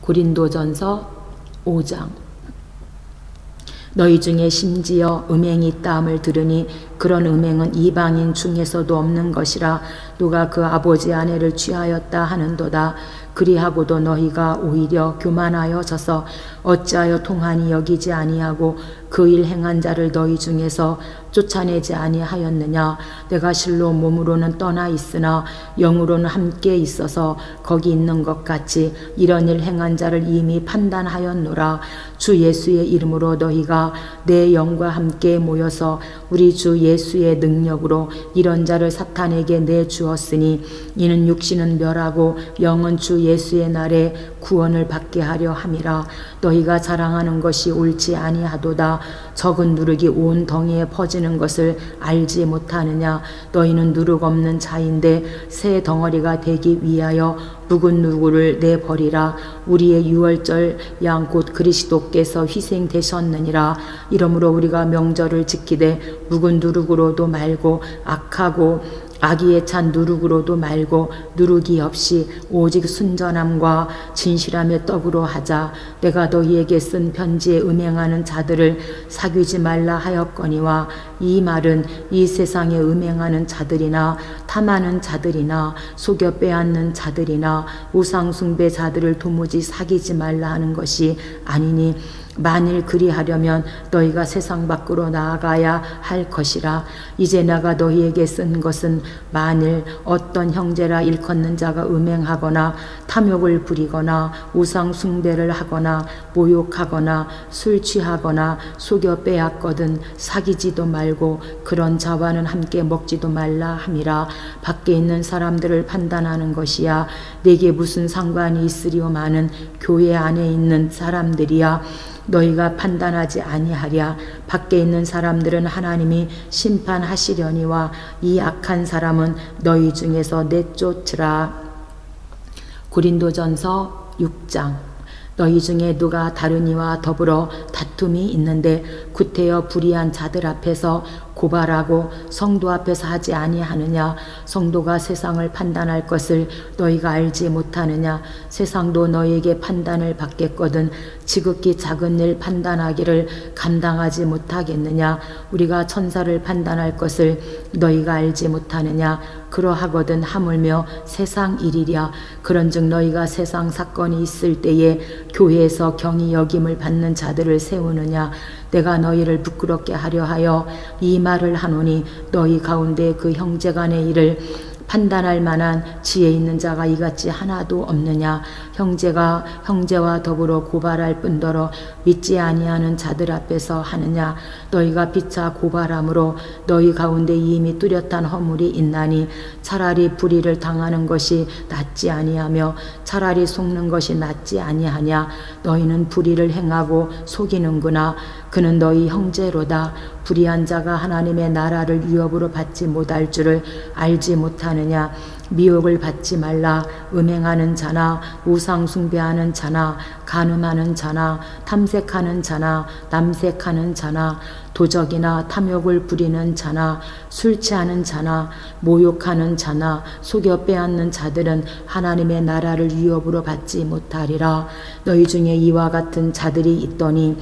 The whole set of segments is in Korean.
고린도전서 5장. 너희 중에 심지어 음행이 있다함을 들으니 그런 음행은 이방인 중에서도 없는 것이라. 누가 그 아버지 아내를 취하였다 하는도다. 그리하고도 너희가 오히려 교만하여져서 어찌하여 통한이 여기지 아니하고 그 일 행한 자를 너희 중에서 쫓아내지 아니하였느냐. 내가 실로 몸으로는 떠나 있으나 영으로는 함께 있어서 거기 있는 것 같이 이런 일 행한 자를 이미 판단하였노라. 주 예수의 이름으로 너희가 내 영과 함께 모여서 우리 주 예수의 능력으로 이런 자를 사탄에게 내주었으니 이는 육신은 멸하고 영은 주 예수의 날에 구원을 받게 하려 함이라. 너희가 자랑하는 것이 옳지 아니하도다. 적은 누룩이 온 덩이에 퍼지는 것을 알지 못하느냐. 너희는 누룩 없는 자인데 새 덩어리가 되기 위하여 묵은 누구를 내버리라. 우리의 유월절 양 곧 그리스도께서 희생되셨느니라. 이러므로 우리가 명절을 지키되 묵은 누룩으로도 말고 악하고 악의에 찬 누룩으로도 말고 누룩이 없이 오직 순전함과 진실함의 떡으로 하자. 내가 너희에게 쓴 편지에 음행하는 자들을 사귀지 말라 하였거니와 이 말은 이 세상에 음행하는 자들이나 탐하는 자들이나 속여 빼앗는 자들이나 우상 숭배 자들을 도무지 사귀지 말라 하는 것이 아니니 만일 그리하려면 너희가 세상 밖으로 나아가야 할 것이라. 이제 내가 너희에게 쓴 것은 만일 어떤 형제라 일컫는 자가 음행하거나 탐욕을 부리거나 우상 숭배를 하거나 모욕하거나 술 취하거나 속여 빼앗거든 사귀지도 말고 그런 자와는 함께 먹지도 말라 함이라. 밖에 있는 사람들을 판단하는 것이야 내게 무슨 상관이 있으리오마는 교회 안에 있는 사람들이야 너희가 판단하지 아니하랴. 밖에 있는 사람들은 하나님이 심판하시려니와 이 악한 사람은 너희 중에서 내쫓으라. 고린도전서 6장. 너희 중에 누가 다른 이와 더불어 다툼이 있는데 구태여 불의한 자들 앞에서 고발하고 성도 앞에서 하지 아니하느냐. 성도가 세상을 판단할 것을 너희가 알지 못하느냐. 세상도 너희에게 판단을 받겠거든 지극히 작은 일 판단하기를 감당하지 못하겠느냐. 우리가 천사를 판단할 것을 너희가 알지 못하느냐. 그러하거든 하물며 세상 일이랴. 그런즉 너희가 세상 사건이 있을 때에 교회에서 경히 여김을 받는 자들을 세우느냐. 내가 너희를 부끄럽게 하려 하여 이 말을 하노니 너희 가운데 그 형제간의 일을 판단할 만한 지혜 있는 자가 이같이 하나도 없느냐. 형제가 형제와 더불어 고발할 뿐더러 믿지 아니하는 자들 앞에서 하느냐. 너희가 피차 고발함으로 너희 가운데 이미 뚜렷한 허물이 있나니 차라리 불의를 당하는 것이 낫지 아니하며 차라리 속는 것이 낫지 아니하냐. 너희는 불의를 행하고 속이는구나. 그는 너희 형제로다. 불의한 자가 하나님의 나라를 위협으로 받지 못할 줄을 알지 못하느냐. 미혹을 받지 말라. 음행하는 자나 우상 숭배하는 자나 간음하는 자나 탐색하는 자나 남색하는 자나 도적이나 탐욕을 부리는 자나 술 취하는 자나 모욕하는 자나 속여 빼앗는 자들은 하나님의 나라를 위협으로 받지 못하리라. 너희 중에 이와 같은 자들이 있더니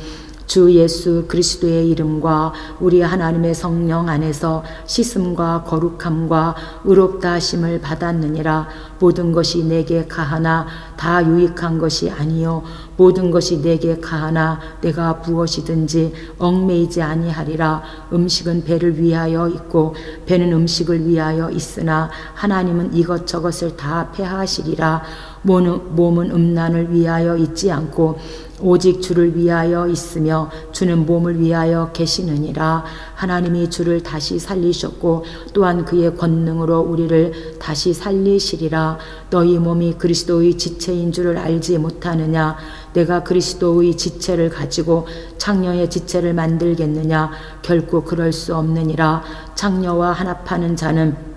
주 예수 그리스도의 이름과 우리 하나님의 성령 안에서 씻음과 거룩함과 의롭다 하심을 받았느니라. 모든 것이 내게 가하나 다 유익한 것이 아니요 모든 것이 내게 가하나 내가 무엇이든지 얽매이지 아니하리라. 음식은 배를 위하여 있고 배는 음식을 위하여 있으나 하나님은 이것저것을 다 폐하시리라. 몸은 음란을 위하여 있지 않고 오직 주를 위하여 있으며 주는 몸을 위하여 계시느니라. 하나님이 주를 다시 살리셨고 또한 그의 권능으로 우리를 다시 살리시리라. 너희 몸이 그리스도의 지체인 줄을 알지 못하느냐. 내가 그리스도의 지체를 가지고 창녀의 지체를 만들겠느냐. 결코 그럴 수 없느니라. 창녀와 한합하는 자는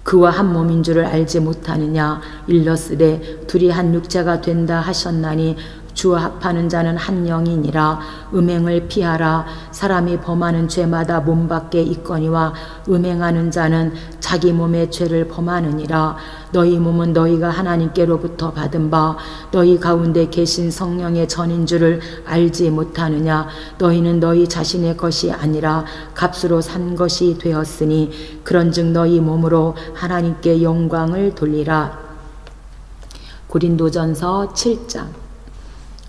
그와 한 몸인 줄을 알지 못하느냐. 일러스되 둘이 한 육체가 된다 하셨나니 주와 합하는 자는 한 영이니라. 음행을 피하라. 사람이 범하는 죄마다 몸 밖에 있거니와 음행하는 자는 자기 몸의 죄를 범하느니라. 너희 몸은 너희가 하나님께로부터 받은 바 너희 가운데 계신 성령의 전인 줄을 알지 못하느냐. 너희는 너희 자신의 것이 아니라 값으로 산 것이 되었으니 그런즉 너희 몸으로 하나님께 영광을 돌리라. 고린도전서 7장.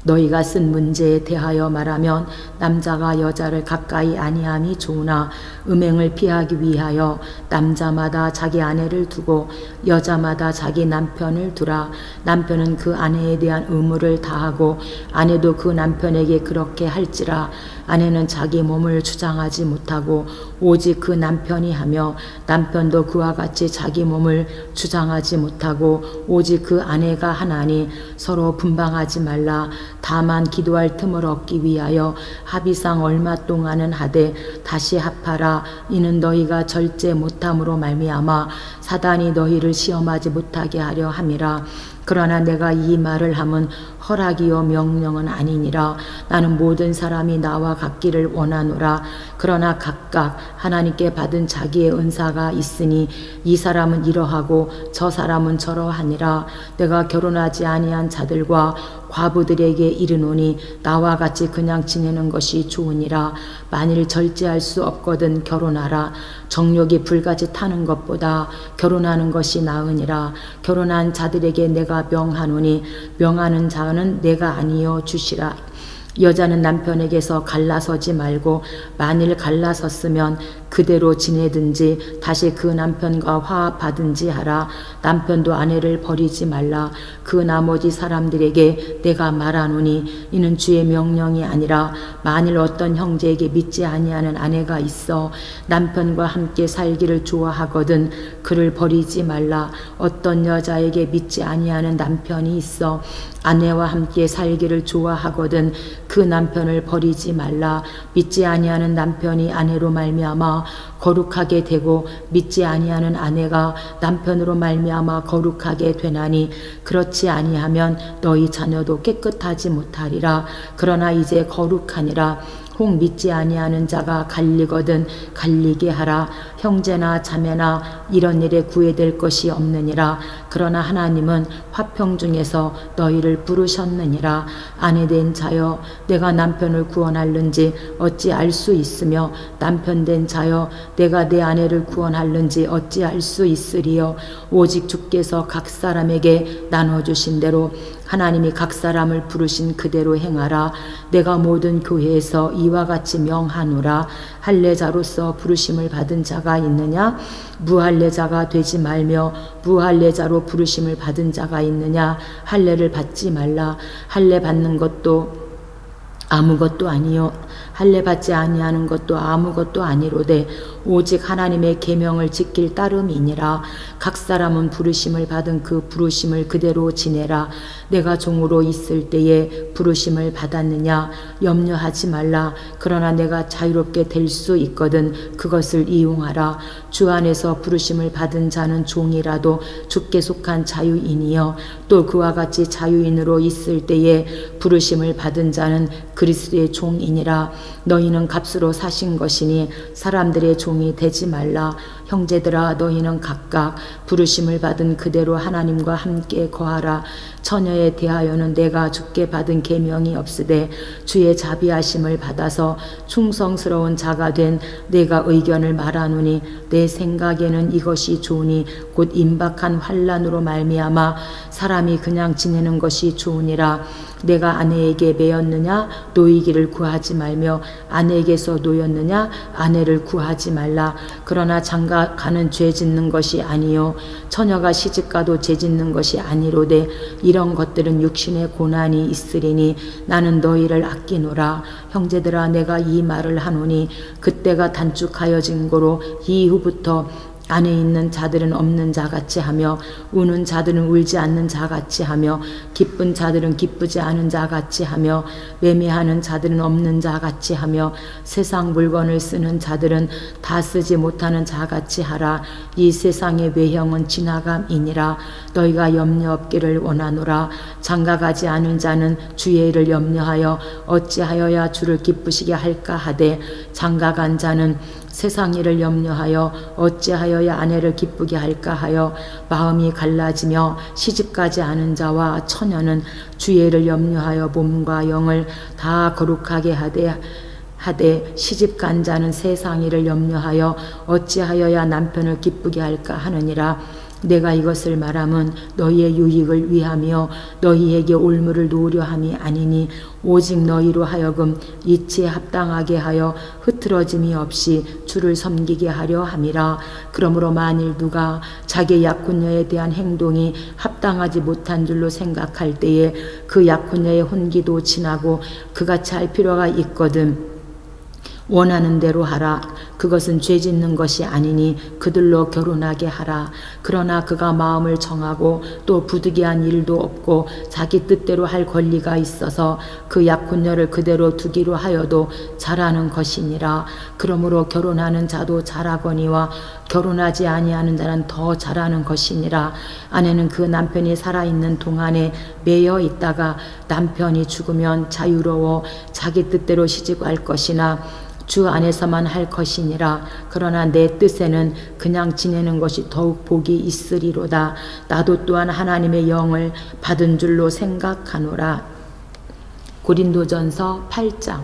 너희가 쓴 문제에 대하여 말하면 남자가 여자를 가까이 아니함이 좋으나 음행을 피하기 위하여 남자마다 자기 아내를 두고 여자마다 자기 남편을 두라. 남편은 그 아내에 대한 의무를 다하고 아내도 그 남편에게 그렇게 할지라. 아내는 자기 몸을 주장하지 못하고 오직 그 남편이 하며 남편도 그와 같이 자기 몸을 주장하지 못하고 오직 그 아내가 하나니 서로 분방하지 말라. 다만 기도할 틈을 얻기 위하여 합의상 얼마 동안은 하되 다시 합하라. 이는 너희가 절제 못함으로 말미암아 사단이 너희를 시험하지 못하게 하려 함이라. 그러나 내가 이 말을 함은 허락이요 명령은 아니니라. 나는 모든 사람이 나와 같기를 원하노라. 그러나 각각 하나님께 받은 자기의 은사가 있으니 이 사람은 이러하고 저 사람은 저러하니라. 내가 결혼하지 아니한 자들과 과부들에게 이르노니 나와 같이 그냥 지내는 것이 좋으니라. 만일 절제할 수 없거든 결혼하라. 정욕이 불같이 타는 것보다 결혼하는 것이 나으니라. 결혼한 자들에게 내가 명하노니 명하는 자는 내가 아니요 주시라. 여자는 남편에게서 갈라서지 말고 만일 갈라섰으면 그대로 지내든지 다시 그 남편과 화합하든지 하라. 남편도 아내를 버리지 말라. 그 나머지 사람들에게 내가 말하노니 이는 주의 명령이 아니라 만일 어떤 형제에게 믿지 아니하는 아내가 있어 남편과 함께 살기를 좋아하거든 그를 버리지 말라. 어떤 여자에게 믿지 아니하는 남편이 있어 아내와 함께 살기를 좋아하거든 그 남편을 버리지 말라. 믿지 아니하는 남편이 아내로 말미암아 거룩하게 되고 믿지 아니하는 아내가 남편으로 말미암아 거룩하게 되나니 그렇지 아니하면 너희 자녀도 깨끗하지 못하리라. 그러나 이제 거룩하니라. 혹 믿지 아니하는 자가 갈리거든 갈리게 하라. 형제나 자매나 이런 일에 구애될 것이 없느니라. 그러나 하나님은 화평 중에서 너희를 부르셨느니라. 아내된 자여 내가 남편을 구원할는지 어찌 알 수 있으며 남편된 자여 내가 내 아내를 구원할는지 어찌 알 수 있으리요. 오직 주께서 각 사람에게 나눠주신 대로 하나님이 각 사람을 부르신 그대로 행하라. 내가 모든 교회에서 이와 같이 명하노라. 할례자로서 부르심을 받은 자가 있느냐? 무할례자가 되지 말며 무할례자로 부르심을 받은 자가 있느냐? 할례를 받지 말라. 할례 받는 것도 아무것도 아니요 할례 받지 아니하는 것도 아무것도 아니로되 오직 하나님의 계명을 지킬 따름이니라. 각 사람은 부르심을 받은 그 부르심을 그대로 지내라. 내가 종으로 있을 때에 부르심을 받았느냐? 염려하지 말라. 그러나 내가 자유롭게 될 수 있거든 그것을 이용하라. 주 안에서 부르심을 받은 자는 종이라도 주께 속한 자유인이요 또 그와 같이 자유인으로 있을 때에 부르심을 받은 자는 그리스도의 종이니라. 너희는 값으로 사신 것이니 사람들의 종이 되지 말라. 형제들아 너희는 각각 부르심을 받은 그대로 하나님과 함께 거하라. 처녀에 대하여는 내가 주께 받은 계명이 없으되 주의 자비하심을 받아서 충성스러운 자가 된 내가 의견을 말하노니 내 생각에는 이것이 좋으니 곧 임박한 환난으로 말미암아 사람이 그냥 지내는 것이 좋으니라. 내가 아내에게 매였느냐? 노이기를 구하지 말며 아내에게서 노였느냐? 아내를 구하지 말라. 그러나 장가가는 죄 짓는 것이 아니요 처녀가 시집가도 죄 짓는 것이 아니로되 이런 것들은 육신의 고난이 있으리니 나는 너희를 아끼노라. 형제들아 내가 이 말을 하노니 그때가 단축하여진 고로 이후부터 안에 있는 자들은 없는 자같이 하며 우는 자들은 울지 않는 자같이 하며 기쁜 자들은 기쁘지 않은 자같이 하며 매매하는 자들은 없는 자같이 하며 세상 물건을 쓰는 자들은 다 쓰지 못하는 자같이 하라. 이 세상의 외형은 지나감이니라. 너희가 염려 없기를 원하노라. 장가가지 않은 자는 주의 일을 염려하여 어찌하여야 주를 기쁘시게 할까 하되 장가간 자는 세상 일을 염려하여 어찌하여야 아내를 기쁘게 할까 하여 마음이 갈라지며 시집가지 않은 자와 처녀는 주의 일을 염려하여 몸과 영을 다 거룩하게 하되 시집간 자는 세상 일을 염려하여 어찌하여야 남편을 기쁘게 할까 하느니라. 내가 이것을 말함은 너희의 유익을 위하며 너희에게 올무를 놓으려 함이 아니니 오직 너희로 하여금 이치에 합당하게 하여 흐트러짐이 없이 주를 섬기게 하려 함이라. 그러므로 만일 누가 자기의 약혼녀에 대한 행동이 합당하지 못한 줄로 생각할 때에 그 약혼녀의 혼기도 지나고 그같이 할 필요가 있거든 원하는 대로 하라. 그것은 죄 짓는 것이 아니니 그들로 결혼하게 하라. 그러나 그가 마음을 정하고 또 부득이한 일도 없고 자기 뜻대로 할 권리가 있어서 그 약혼녀를 그대로 두기로 하여도 잘하는 것이니라. 그러므로 결혼하는 자도 잘하거니와 결혼하지 아니하는 자는 더 잘하는 것이니라. 아내는 그 남편이 살아있는 동안에 매여 있다가 남편이 죽으면 자유로워 자기 뜻대로 시집갈 것이나 주 안에서만 할 것이니라. 그러나 내 뜻에는 그냥 지내는 것이 더욱 복이 있으리로다. 나도 또한 하나님의 영을 받은 줄로 생각하노라. 고린도전서 8장.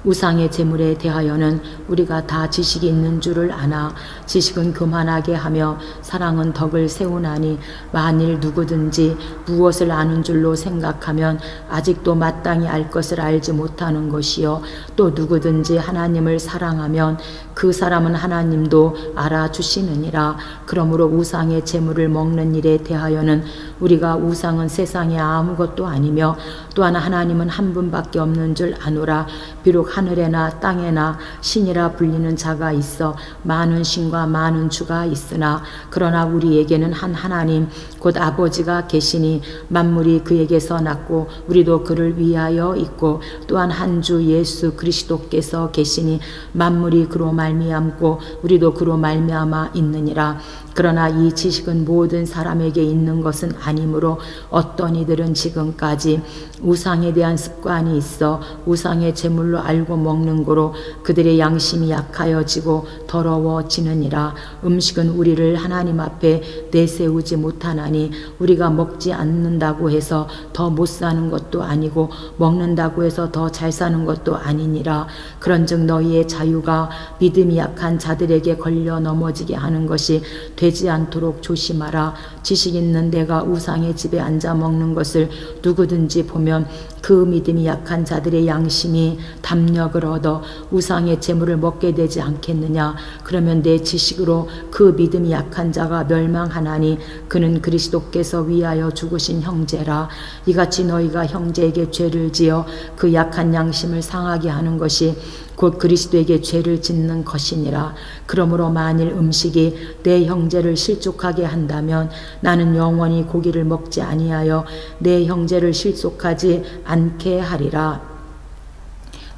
우상의 제물에 대하여는 우리가 다 지식이 있는 줄을 아나 지식은 교만하게 하며 사랑은 덕을 세우나니 만일 누구든지 무엇을 아는 줄로 생각하면 아직도 마땅히 알 것을 알지 못하는 것이요 또 누구든지 하나님을 사랑하면 그 사람은 하나님도 알아주시느니라. 그러므로 우상의 제물을 먹는 일에 대하여는 우리가 우상은 세상에 아무것도 아니며 또한 하나님은 한 분밖에 없는 줄 아노라. 비록 하늘에나 땅에나 신이라 불리는 자가 있어 많은 신과 많은 주가 있으나 그러나 우리에게는 한 하나님 곧 아버지가 계시니 만물이 그에게서 났고 우리도 그를 위하여 있고 또한 한 주 예수 그리스도께서 계시니 만물이 그로 말미암고 우리도 그로 말미암아 있느니라. 그러나 이 지식은 모든 사람에게 있는 것은 아니므로 어떤 이들은 지금까지 우상에 대한 습관이 있어 우상의 제물로 알고 먹는 거로 그들의 양심이 약하여지고 더러워지느니라. 음식은 우리를 하나님 앞에 내세우지 못하나니 우리가 먹지 않는다고 해서 더 못 사는 것도 아니고 먹는다고 해서 더 잘 사는 것도 아니니라. 그런즉 너희의 자유가 믿음이 약한 자들에게 걸려 넘어지게 하는 것이 되지 않도록 조심하라. 지식 있는 내가 우상의 집에 앉아 먹는 것을 누구든지 보면 그 믿음이 약한 자들의 양심이 담력을 얻어 우상의 제물을 먹게 되지 않겠느냐. 그러면 내 지식으로 그 믿음이 약한 자가 멸망하나니 그는 그리스도께서 위하여 죽으신 형제라. 이같이 너희가 형제에게 죄를 지어 그 약한 양심을 상하게 하는 것이 곧 그리스도에게 죄를 짓는 것이니라. 그러므로 만일 음식이 내 형제를 실족하게 한다면 나는 영원히 고기를 먹지 아니하여 내 형제를 실족하지 않게 하리라.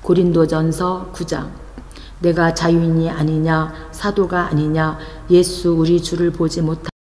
고린도전서 9장. 내가 자유인이 아니냐 사도가 아니냐 예수 우리 주를 보지 못하